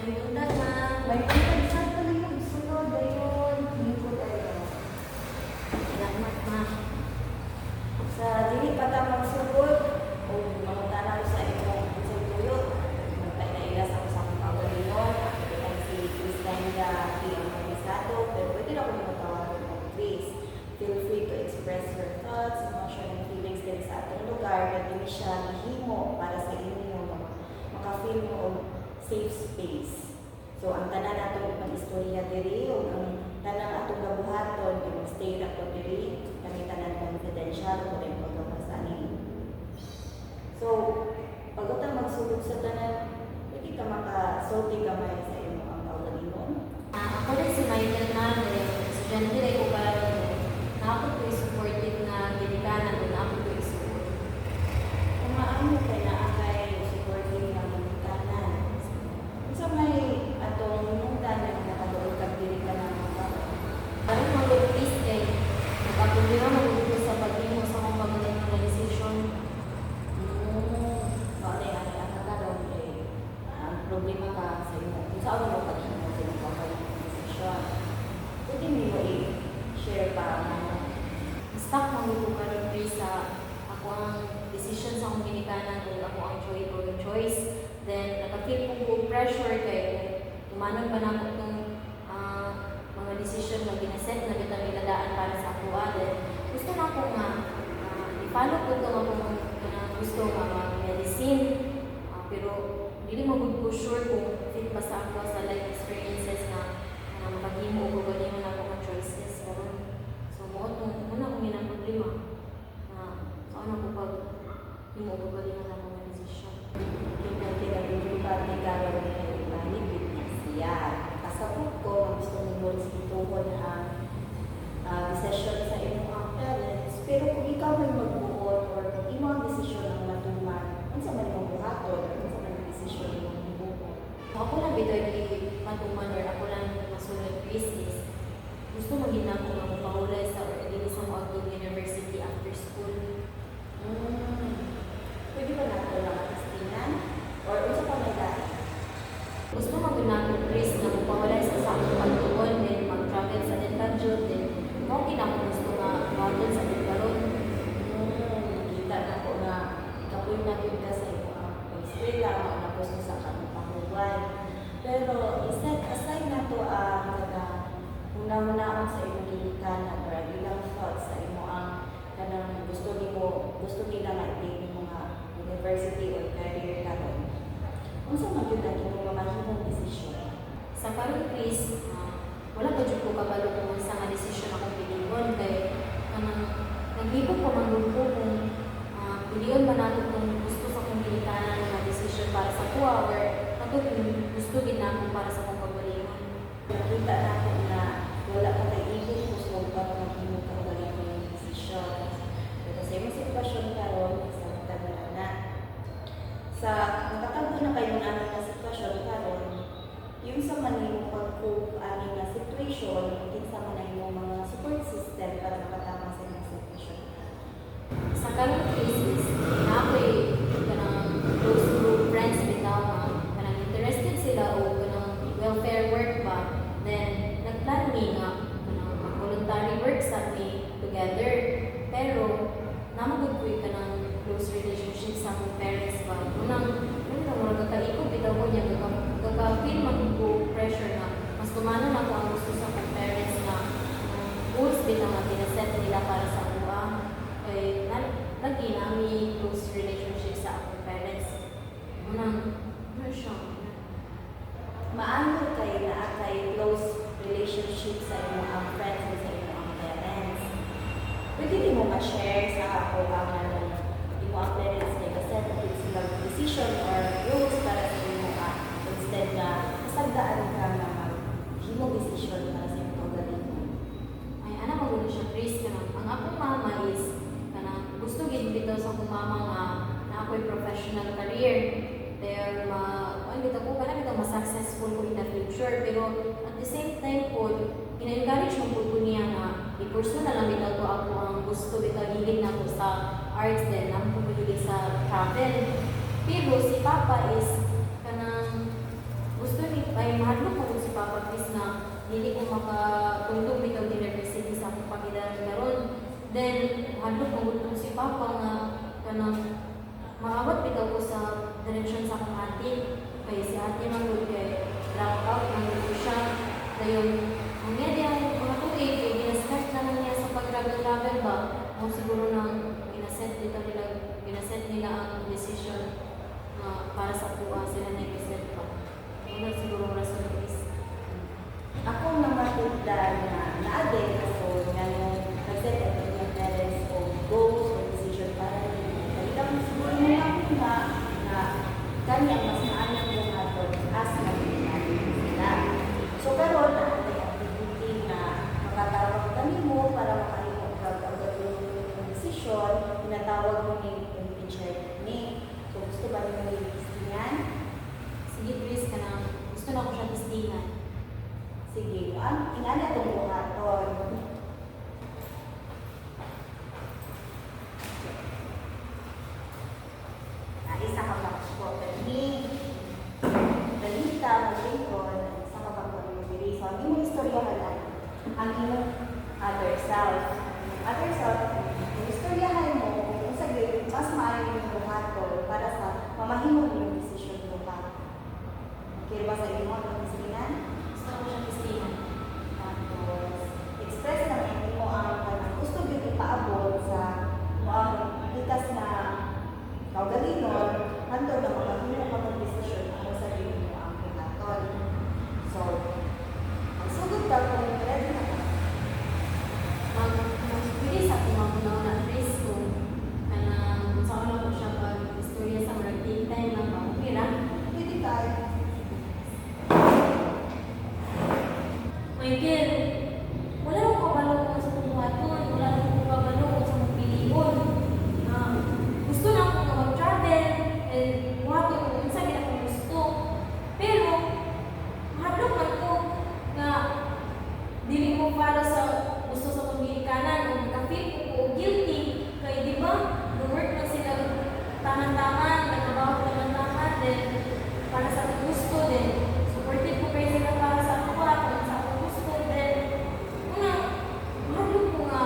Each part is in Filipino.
may tundan na, may tundan sa pala yung sunod, ayun, hindi ko tayo. Salamat ma. Sa dili pa ta magsugod, o mangunta na ko sa imong sa tuyot, magtay na ila sa usang kaugalingon, at si Cristenda ang komisado, pero pwede na ko magtawagan mo, please. Feel free to express your thoughts, emotions, and feelings din sa atong lugar na din siya hihimo para sa inyo maka-feel mo og safe space. So, ang tanan natong mag-istorya diri o ang tanan atong gabuhaton, yung stay na ko diri, kami tanan confidential kung yung pagkakas ani. So, pag utang magsulod sa tanan, pwede ka makasulti kamay sa imo ang kaugalingon. Ako rin si Michael Mame, estudyante rin ko karon. Ako po supportive na ginikanan doon ako po isuot. Kung maano kay na kay supportive na ginikanan. Sa may atong nung tanan na nakatuod kag diri ka na mga Parang mag-please kay magpapulira mag-upo sa pag-imo sa kong pag-ulit na decision. Bakit ay ang kakaroon ang problema ka sa imo. Kung saan mo pag-imo sa imo pag-decision. Pwede mo i-share pa Stuck mo ko karon sa ako ang decision sa akong ginikanan o ako ang choice. Then, nakafeel ko pressure kay tumanon pa na ako itong mga decision na ginaset na bitang iladaan para sa ako. Then, gusto na ako nga i-follow ko itong akong gusto nga medicine. Pero, hindi mo ko sure kung fit ba sa ako sa life experiences na mapaghimo o galing na ako ng choices. So, muna kung yun ang problema na saan ako pag himo o galing na ako ng decision. Yung pag-nagkaroon ng ibanibit na siya. Kasabot ko, gusto mo respetuhon ang decision sa imong parents. Pero kung ikaw may magbuot or imo ang desisyon ang matuman, kung sa man mong buhaton, kung sa man ang desisyon mong buhaton. Ako lang bitoy matuman or ako lang masunod business. Gusto maging ako nga mapahulay sa sa Outdoor University after school. Pwede ba nato lang kastinan? Or unsa pa may dati? Gusto maging ako Chris na mapahulay sa sakong pagtuon, then mag-travel sa Dentaljo, then okay na ako gusto nga mawagod sa Dentaljon. Nakita na ko na kapoy na yun ka sa imo ang pag-eskwela, na gusto sa kanong panghuway. Pero iset aside na to una-unaon sa imong ginikanan or ilang thoughts sa imo ang kanang gusto nila nga i-take mo nga university or career karon. Unsa man gyud ang imong mamahimong desisyon? Sa karon Chris, wala pa jud ko kabalo kung sa nga desisyon akong pilingon kay naghibot ko man ko kung piliyon ba nato kung gusto sa kong ginikanan nga desisyon para sa kuha or ato kung gusto din nako para sa kong pagbalingon. Nakita na ko na wala ka kay ibig gusto pa maghimo ka galing yung desisyon. Pero sa imong sitwasyon karon sa matagalan na. Sa nakatagpo na kayo namin na sitwasyon karon, yung sa manimong pag-cope aning na situation, kinsa man ang imong mga support system para makatama sa imong sitwasyon. Sa karon cases, na ako'y kanang close group friends bitaw nga kanang interested sila o kanang welfare work ba, then nagplan mi nga kanang voluntary work sa mi together. Pero namagod ko'y kanang close relationship sa akong parents ba. Unang mga kakaikot bitaw ko niya kaka-feel man ko pressure na mas tumanon ako ang gusto sa akong parents na goals bitaw nga tinaset nila para sa ako. Kay lagi namin close relationship sa akong parents. Ano siya? Maano kay na kay close relationship sa imong ang friends o sa imong parents? Pwede din mo ma-share sa ako ang imong parents na kaset sila decision or rules para sa imong instead na kasagdaan ka na mag-himong decision para sa imong pagdalingon. Ay, ana magulo siya, Chris. Ang akong mama is gusto gid bitaw sa akong mama nga na ako'y professional career. Kaya bitaw ko kana bitaw ma-successful ko in the future. Pero at the same time po, ina-encourage mo po niya nga i-pursue na lang bitaw ko ako ang gusto bitaw hilig na ko sa arts din, ang pumili sa travel. Pero si Papa is kanang gusto ni ay makatungtong bitaw university sa akong pagidaan karon. Then hadlok ang gutong si Papa nga kanang maabot bitaw ko sa direksyon sa akong ate. Kaya si ate magod kay drop out ng siya. Dayon ang niya di ang mga tuig kay ginastart na niya sa pag-travel ba. O siguro nang ginaset nila ang decision na para sa kuha sila na i-present pa. Una siguro rason is Ako namatugdan na naagay ako nga nung nag-set up ng mga parents o goals or decision para rin. Kalitang siguro nila na kanya mas maanyang yung ato as natin sila. So pero na activity na makatawag kami mo para makalimot agad yung decision, tinatawag mo yung teacher ni. So gusto ba niyo yung listingan? sige Chris ka na gusto na ko siya testingan. Sige, ingana itong buhaton. Isa ka ba ko ni balita mo bacon, isa ka ba ko ni so ang imong istoryahan lang ang imong other self. Other self, yung istoryahan mo kung sa grade, mas maaari yung buhaton para sa mamahimong yung decision mo ka. Okay ba sa imong ang isinan? Gusto na ko siya testingan. Tapos, express naman mo ang kanang gusto yung ipaabot sa likas na kaugalinon, hando na makahilo ka mag-decision ako sa rin mo ang pinaton. So, ang sugod ka kung ready na ka. Pwede sa kumakunaw na Chris kung kanang sa ako ko siya pag-istorya sa mga time lang ba. Okay lang? Pwede tayo. Michael, wala akong kabalo kung sa kumuhaton, wala akong kabalo kung sa magpilion. Gusto na ako na mag-travel, and buhaton kung unsa gid akong gusto. Pero, mahadlok man ko nga dili mo para sa gusto sa pagbilikanan o nakafeel ko guilty kay di ba work man sila taman-taman, nagtrabaho taman-taman, then para sa akong gusto, then supported ko kayo sila para sa ako kung sa akong gusto, then una, mahalo ko nga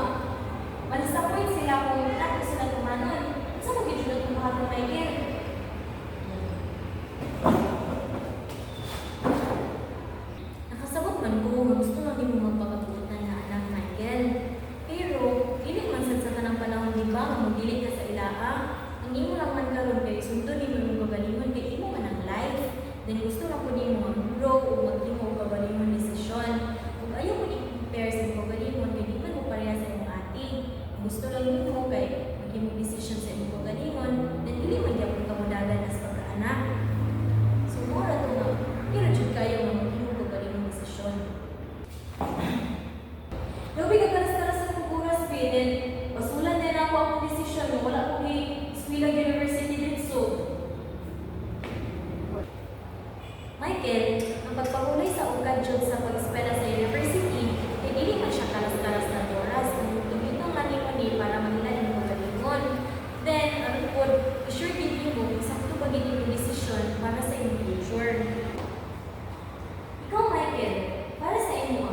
ma-disappoint sila kung nato sila tumanon. Sa mag-video na tumahan ng Michael? Nakasabot man ko, gusto lang din mo magpapatutan na anak Michael. Pero, dili man sa tanang panahon di ba, nga magdilig ka sa ilaa. Ang imo lang man karon kay sundo ni mo magalingon kay imo man ang life. Then gusto lang ko ni mo mag-grow o mag-imo magalingon desisyon. Kung ayaw mo i-compare sa magalingon kay di man mo pareha sa imong ate. Gusto lang nimo kay mag-imo desisyon sa imong magalingon, then dili man gyapon ka modagan as pagkaanak. So mora to nga, pero jud kayo nga mag-imo magalingon desisyon. Labi ka karas-karas sa kong oras, then basulan din ako akong desisyon na wala ko Eskwela University din so. Michael, ang pagpahulay sa ugad jud sa pag-eskwela sa university, ay dili man siya karas-karas na oras. Tumutong nga ni para mahilan mo magalingon. Then, ang pod, sure din mo, sakto ba din yung desisyon para sa inyong future. Ikaw, Michael, para sa inyo,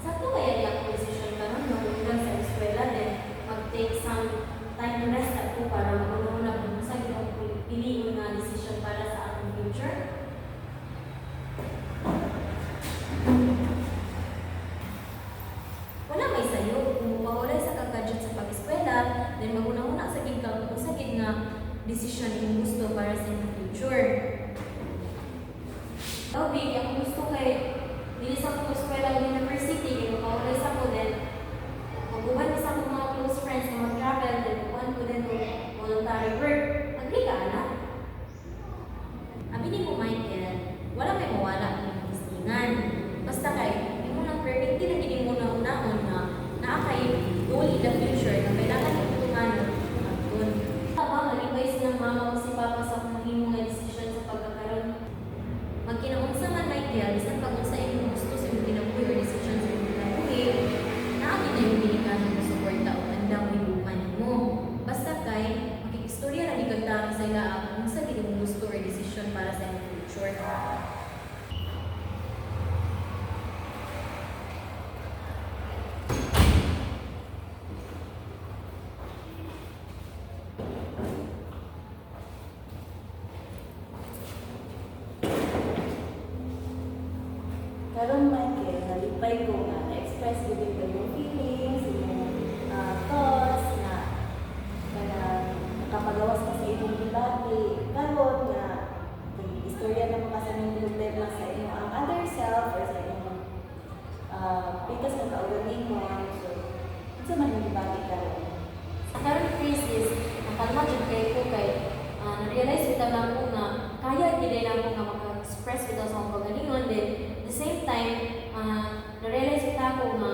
sakto kaya di ako desisyon karon mag-ugang sa eskwela, then mag-take some time to rest ako para makunaw na kung saan Karon Michael, nalipay ko nga, na-express ko din ko yung feelings, yung thoughts, na nakapagawas ka sa imong debate. Karon nga, istorya na mga sa imong problema sa imong ang other self or sa imong pikas ng kaugaling mo. So, ito man yung debate karon. Sa current crisis, nakalma jud kay ko kay na-realize ko lang ko nga kaya gid na ko nga maka-express ko sa akong pagalingon, then at the same time na-realize ko ako nga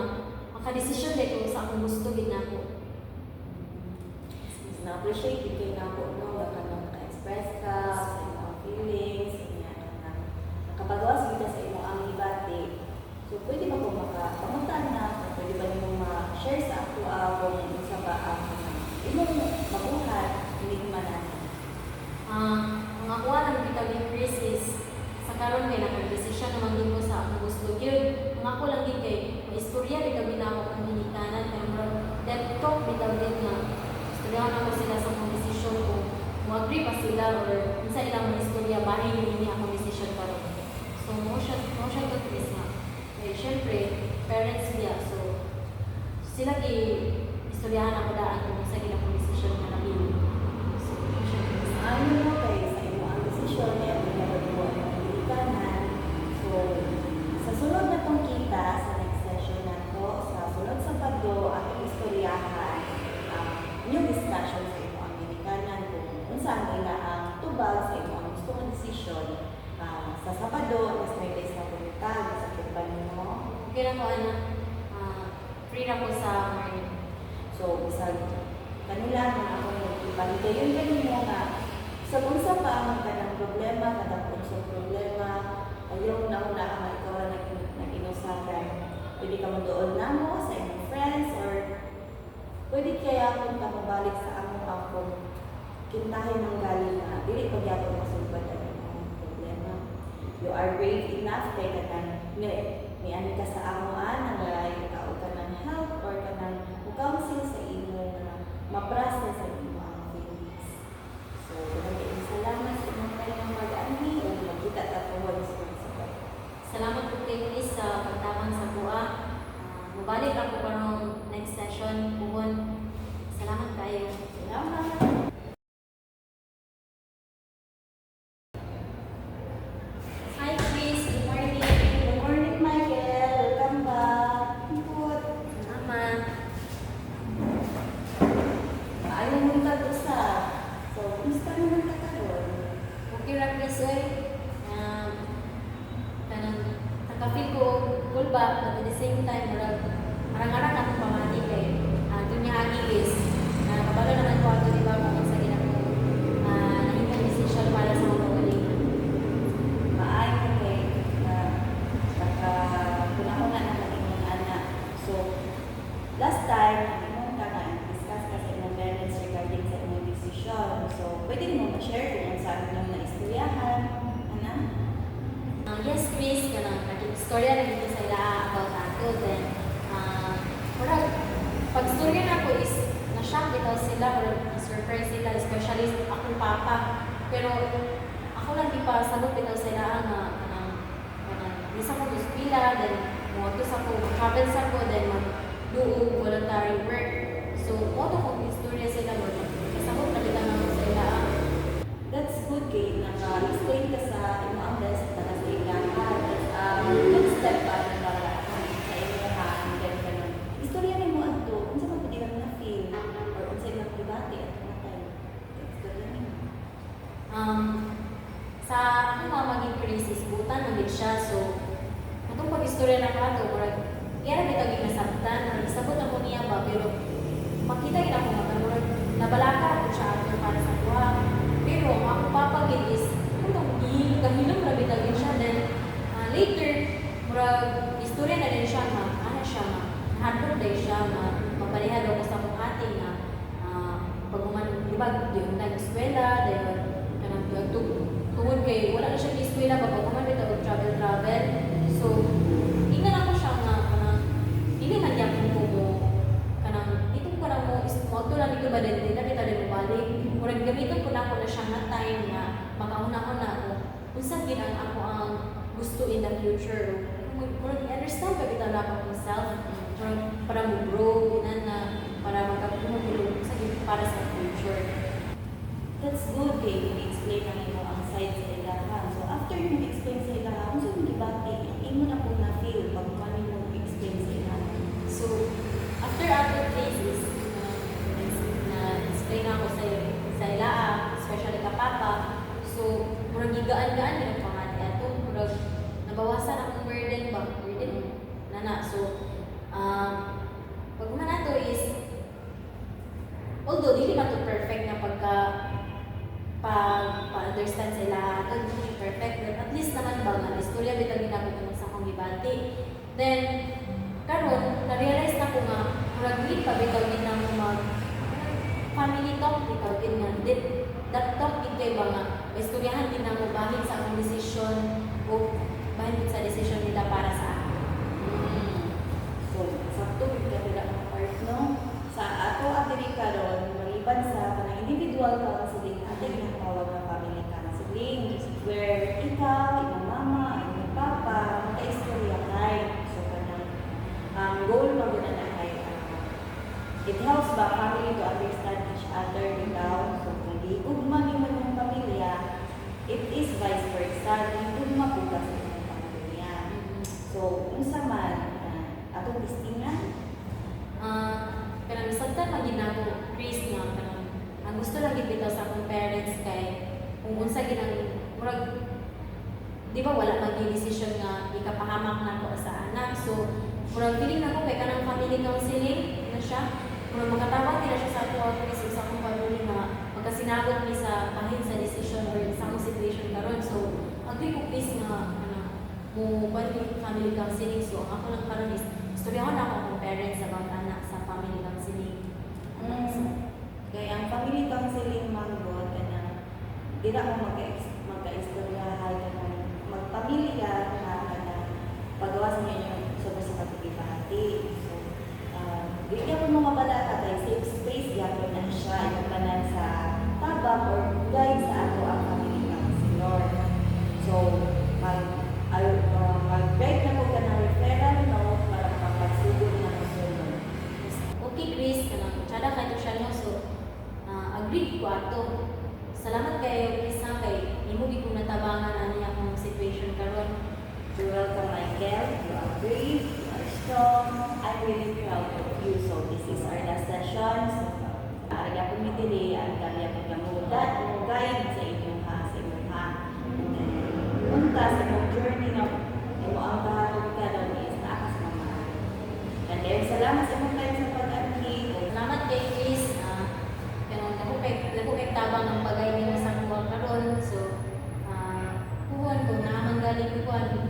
maka-decision din ko sa akong gusto gid nako. Na-appreciate din kayo na po, no? Naka-express ka sa imong feelings, nakapagawas kita sa imong ang debate. So, pwede ba ko makapamuntaan na? Pwede ba niyo ma-share sa ako kung isa ba ang imong mabuhat, hindi man natin? Ang ako lang bitaw yung crisis sa karon kay naka-decision naman din ko sa akong gusto gyud. Ang ako lang din kay istorya bitaw din ako kung hinikanan kay dead talk bitaw din nga istoryahan ako sila sa akong decision kung agree pa sila or unsa ilang mga istorya bahin ni akong decision karon. So mo siya to Chris nga. Eh syempre parents niya so sila gi istoryahan ako daan kung unsa gid akong decision nga nabili. So mo siya Chris. Ano mo kayo sa imong ang desisyon niya kung nagagawa ng hilikanan? So, sa sunod na tong kita sa next session na to, sa sunod sa Sabado, ang istoryahan, yung discussion sa imong ang hilikanan kung unsa nila ang tubag sa imong ang gusto mong desisyon. Sa Sabado, mas may days na pumunta sa kumpanya mo. Okay na ko ana. Free na ko sa morning. So, bisag kanila na ako magpaligayon kanino nga sa unsa pa ang kanang problema, kadakon sa problema, ayaw na una ang ikaw na nag-inusapan. Pwede ka mo doon na mo sa imong friends or pwede kaya kung ka mabalik sa among akong kintahin ng galing na dili pa gyapon masulbad ang imong problema. You are brave enough kay kanang ni ani ka sa amuan nga ikaw ka ng help or kanang counsel sa imo na ma-process sa imo ang feelings. So, maraming salamat sa mga kanyang mag-ani o magkita tapuhan sa mga sabat. Salamat po kay Chris sa pagtabang sa buwa. Mabalik ako karong next session puhon. Salamat kayo. Salamat! Hi Chris, good morning. Good morning, Michael! Welcome back! Good! Salamat. Ayaw mo sa. So, kumusta naman ka karon? Okay ra Chris oy. Kanang nakafeel ko cool ba but at the same time arang-arang ako pamati kay dunya agis. Kabalo naman ko ato di ba kung sa ginako nahimong decision para sa mga kagalingan. Maayo ka kay nakakunahon na ng imong anak. So, last time, imong ka nga, discuss ka sa imong parents regarding sa imong decision. So, pwede mo ma-share kung saan nang naistoryahan. Ana? Yes, Chris, kanang nag-istorya na dito sa ila about ato. Then, pag-storya na ko is na-shock dito sila or na-surprise sila, especially akong papa. Pero ako lang di pa sagot dito sila nga isa ko to spila, then motos ako, mag-travel sa ko, then mag-do voluntary work. So, moto kong istorya sila mo. Kasabot na kita naman sa ila. That's good, Kate. Naka-explain ka sa imong ang best para sa ilahan. Good step pa na para sa ilahan. Then, ganun. Istorya rin mo ang to. Kung saan pwede lang na-feel or kung saan lang pribate at mga tayo. Istorya rin mo. Sa akong mga maging crisis, butan maging siya. So, itong pag-istorya na kato, kaya rin ito ginasaktan, isabot na ko niya ba, pero makita kita ko nga, nabalaka ako siya ato para sa buha. Pero ang ako papagin is, kahilom na bitagin siya. Then, later, istorya na din siya nga, siya nga, nahadlok din siya nga, mapalihado ko sa mong ating nga, pag-uman, diba, yung nag-eskwela, dahil tungod kay wala na siya di eskwela ba pag kumabit travel. So, tingnan ako siya nga kanang dili man gyapon ko mo kanang itong kanang mo is moto lang ito ba din na kita din balik. Murag gamiton ko na ako na siya nga time nga makauna-una ako. Unsa gid ang ako ang gusto in the future. understand pa bitaw na ako myself, para mo grow, inan na, para magkapulong sa para sa future. That's good kay i-explain na imo ang side sa ilaha. So after you explain sa ilaha, kung saan gibati, imo na po na feel pag kami mo explain sa ilaha. So, after other cases, na explain ako sa ilaa, especially ka papa, so, murag gigaan-gaan yung pangati ato, murag nabawasan akong burden ba? Burden, nana. So, pag man ato is, although dili man to perfect na pa-understand sa ilaha, ito hindi perfect, but at least naman ba nga, istorya bitaw ginagawa sa akong gibati. Then, karon na-realize na ko nga, murag dili pa bitaw din na mag family talk bitaw din nga. That talk din kay ba nga, istoryahan din na mo bahin sa akong decision o bahin din sa decision nila para sa akin. So, sakto ka pila ang part, no? Sa ato adiri karon maliban sa kanang individual counseling, ato ginatawag na family counseling, where ikaw, imong mama, imong papa, maka-istorya kay. So, kanang goal mo gud na kay it helps ba family to understand each other bitaw. So, kung di ugma ni mo yung pamilya, it is vice versa, di ugma po ka sa imong pamilya. So, unsa man atong listingan? Kanang isagtan man ginako Chris nga kanang ang gusto lang gid bitaw sa akong parents kay kung unsa ginang murag di ba wala maging decision nga ikapahamak na ko sa anak. So murag feeling nako kay kanang family counseling na siya. Murag makatawag nila siya sa ato Chris sa akong family nga magkasinabot mi sa bahin sa decision or sa akong situation karon. So agree ko Chris nga mo family counseling. So ang ako lang karon is istoryahan ako akong parents about anak sa family counseling. Kaya ang family counseling manggod kanang dira mo magka-istoryahan kanang magpamilya na kanang pagawas niya yung sobre sa pagkikibati. So, di ka po mabalata kay safe space yapon na siya ipanan sa tabang or guide sa ato ang family counselor. So, mag-write na po ka ng referral note para makapagsugod na kasunod. Okay Chris, kanang tsada kayo siya no. So agreed ko ato. Salamat kayo Chris ha kay imo gid ko natabangan ani akong situation karon. You're welcome, Michael. You are brave, you are strong. I'm really proud of you. So this is our last session. So, arya po mi dili ang kanya pagkamudat mo guide sa inyong sa inyong unta sa inyong journey na imo ang kahatod karon is naa sa mga. And then salamat sa imong time sa pag-anhi. Salamat kay Chris. Kanang dako kay tabang ang pagay nimo sa kuha karon. So kuhan ko na manggaling kuhan